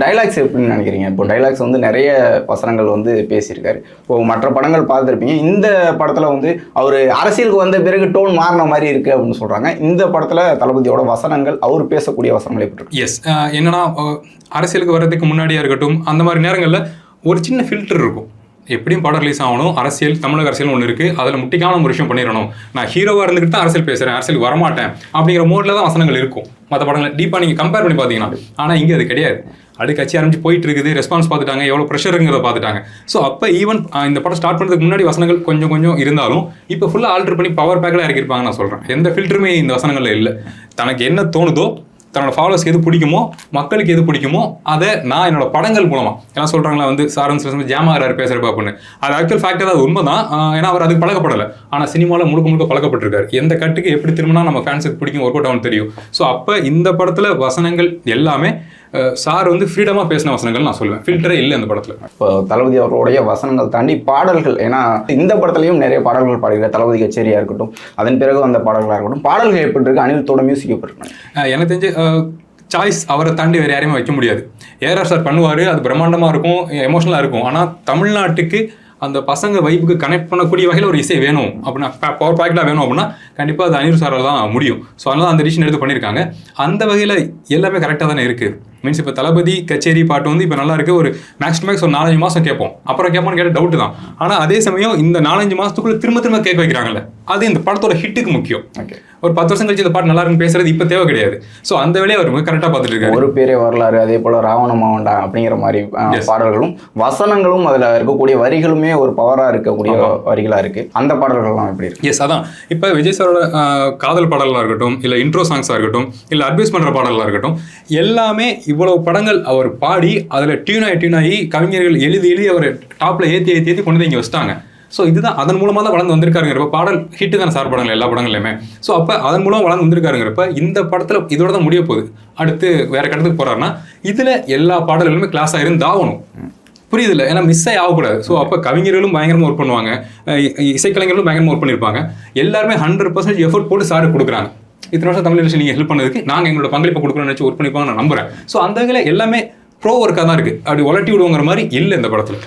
Dialogues எப்படின்னு நினைக்கிறீங்க? இப்போ டைலாக்ஸ் வந்து நிறைய வசனங்கள் வந்து பேசியிருக்காரு. இப்போ மற்ற படங்கள் பார்த்துருப்பீங்க. இந்த படத்தில் வந்து அவர் அரசியலுக்கு வந்த பிறகு டோன் மாறின மாதிரி இருக்குது அப்படின்னு சொல்கிறாங்க. இந்த படத்தில் தளபதியோட வசனங்கள் அவர் பேசக்கூடிய வசனங்கள் எப்படி இருக்கு? எஸ், என்னன்னா அரசியலுக்கு வர்றதுக்கு முன்னாடியாக இருக்கட்டும், அந்த மாதிரி நேரங்களில் ஒரு சின்ன ஃபில்டர் இருக்கும். எப்படியும் படம் ரிலீஸ் ஆகணும், அரசியல், தமிழக அரசியல் ஒன்று இருக்குது, அதில் முட்டிக்கான ஒரு விஷயம் பண்ணிடணும், நான் ஹீரோவாக இருந்துக்கிட்டு தான் அரசியல் பேசுகிறேன், அரசியலுக்கு வரமாட்டேன் அப்படிங்கிற மோடில் தான் வசனங்கள் இருக்கும் மற்ற படங்களை டீப்பாக நீங்கள் கம்பேர் பண்ணி பார்த்தீங்கன்னா. ஆனால் இங்கே அது கிடையாது. அது கட்சி ஆரம்பிச்சு போயிட்டு இருக்குது, ரெஸ்பான்ஸ் பார்த்துட்டாங்க, எவ்வளோ ப்ரெஷருங்கிறத பார்த்துட்டாங்க. ஸோ அப்போ ஈவன் இந்த படம் ஸ்டார்ட் பண்ணுறதுக்கு முன்னாடி வசனங்கள் கொஞ்சம் கொஞ்சம் இருந்தாலும் இப்போ ஃபுல்லாக ஆல்டர் பண்ணி பவர் பேக்கில் இறக்கியிருப்பாங்க. நான் சொல்கிறேன், எந்த ஃபில்டருமே இந்த வசனங்களில் இல்லை. தனக்கு என்ன தோணுதோ, தன்னோட ஃபாலோவர்ஸ்க்கு எது பிடிக்குமோ, மக்களுக்கு எது பிடிக்குமோ அதை நான் என்னோட படங்கள் மூலமாக, ஏன்னா சொல்கிறாங்களா வந்து சாரன் ஜாமாகிறாரு பேசுகிறப்ப அப்படின்னு, அது ஆக்சுவல் ஃபேக்டாக அது உண்மை தான். ஏன்னா அவர் அதுக்கு பழக்கப்படலை. ஆனால் சினிமாவில் முழுக்க பழக்கப்பட்டிருக்காரு. எந்த கட்டுக்கு எப்படி திரும்பினா நம்ம ஃபேன்ஸுக்கு பிடிக்கும், ஒர்க் அவுட் ஆகும் தெரியும். ஸோ அப்போ இந்த படத்தில் வசனங்கள் எல்லாமே சார் வந்து ஃப்ரீடமாக பேசின வசனங்கள் நான் சொல்லுவேன். ஃபில்டரே இல்லை அந்த படத்தில். இப்போ தளபதி அவர்களுடைய வசனங்கள் தாண்டி பாடல்கள், ஏன்னா இந்த படத்துலையும் நிறைய பாடல்கள் பாடுகிறார். தளபதி கச்சேரியாக இருக்கட்டும், அதன் பிறகு அந்த பாடல்களாக இருக்கட்டும், பாடல்கள் எப்படி இருக்கு? அனிருத்தோட மியூசிக் எப்படி இருக்கு? எனக்கு தெரிஞ்சு சாய்ஸ் அவரை தாண்டி வேறு யாரையுமே வைக்க முடியாது. ஏஆர் சார் பண்ணுவார், அது பிரம்மாண்டமாக இருக்கும், எமோஷனலாக இருக்கும். ஆனால் தமிழ்நாட்டுக்கு அந்த பசங்க வைப்புக்கு கனெக்ட் பண்ணக்கூடிய வகையில் ஒரு இசை வேணும் அப்படின்னா, பவர் பேக்கெட்டாக வேணும் அப்படின்னா கண்டிப்பாக அது அனிருத் சாரால் தான் முடியும். ஸோ அதனால அந்த டிசிஷன் எடுத்து பண்ணியிருக்காங்க. அந்த வகையில் எல்லாமே கரெக்டாக தானே இருக்குது. மீன்ஸ் இப்போ தளபதி கச்சேரி பாட்டு வந்து இப்போ நல்லா இருக்குது, ஒரு மேக்ஸ் ஒரு 4-5 மாதம் கேட்போம், அப்புறம் கேட்போன்னு கேட்டால் டவுட்டு தான். ஆனால் அதே சமயம் இந்த 4-5 மாதத்துக்குள்ளே திரும்ப கேட்க வைக்கிறாங்கல்ல, அது இந்த படத்தோட ஹிட்டுக்கு முக்கியம். ஒரு 10 வருஷம் கழிச்சு இந்த பாட்டு நல்லா இருக்குன்னு பேசுறது இப்போ தேவை கிடையாது. ஸோ அந்த வேலையை அவர் கரெக்டாக பார்த்துட்டு இருக்காரு. ஒரு பேரே வரலாறு, அதே போல் ராவணமாவண்டா அப்படிங்கிற மாதிரி பாடல்களும் வசனங்களும் அதில் இருக்கக்கூடிய வரிகளுமே ஒரு பவராக இருக்கக்கூடிய வரிகளாக இருக்குது. அந்த பாடல்கள்லாம் எப்படி இருக்கு? எஸ், அதான் இப்போ விஜய் சாரோட காதல் பாடலாக இருக்கட்டும், இல்லை இன்ட்ரோ சாங்ஸாக இருக்கட்டும், இல்லை அட்வைஸ் பண்ணுற பாடலாக இருக்கட்டும், எல்லாமே இவ்வளவு படங்கள் அவர் பாடி அதில் டியூனாகி கவிஞர்கள் எழுதி அவர் டாப்பில் ஏற்றி கொண்டு வந்து இங்கே வச்சிட்டாங்க. ஸோ இதுதான் அதன் மூலமாக தான் வளர்ந்து வந்திருக்காருங்கிறப்ப, பாடல் ஹிட்டு தானே சார் படங்கள் எல்லா படங்கள்லையுமே. ஸோ அப்போ அதன் மூலம் வளர்ந்து வந்திருக்காருங்கிறப்ப இந்த படத்தில் இதோட தான் முடிய போகுது. அடுத்து வேற கட்டத்துக்கு போகிறாருன்னா இதில் எல்லா பாடல்களுமே கிளாஸாக இருந்தாகணும். புரியுதில்ல, ஏன்னா மிஸ் ஆகக்கூடாது. ஸோ அப்போ கவிஞர்களும் பயங்கரமாக ஒர்க் பண்ணுவாங்க, இசைக்கலைஞர்களும் பயங்கரமாக ஒர்க் பண்ணியிருப்பாங்க. எல்லாருமே 100% எஃபர்ட் போட்டு சாருக்கு கொடுக்குறாங்க. இத்தனை வருஷம் தமிழ் இண்டஸ்ட்ரி நீங்கள் ஹெல்ப் பண்ணதுக்கு நாங்கள் எங்களோட பங்களிப்பை கொடுக்கணும்னு நினச்சி ஒர்க் பண்ணிப்பாங்க நான் நம்புறேன். ஸோ அந்த வகையில் எல்லாமே ப்ரோ ஒர்க்காக தான் இருக்குது. அப்படி உலட்டி விடுவோங்கிற மாதிரி இல்லை இந்த படத்தில்.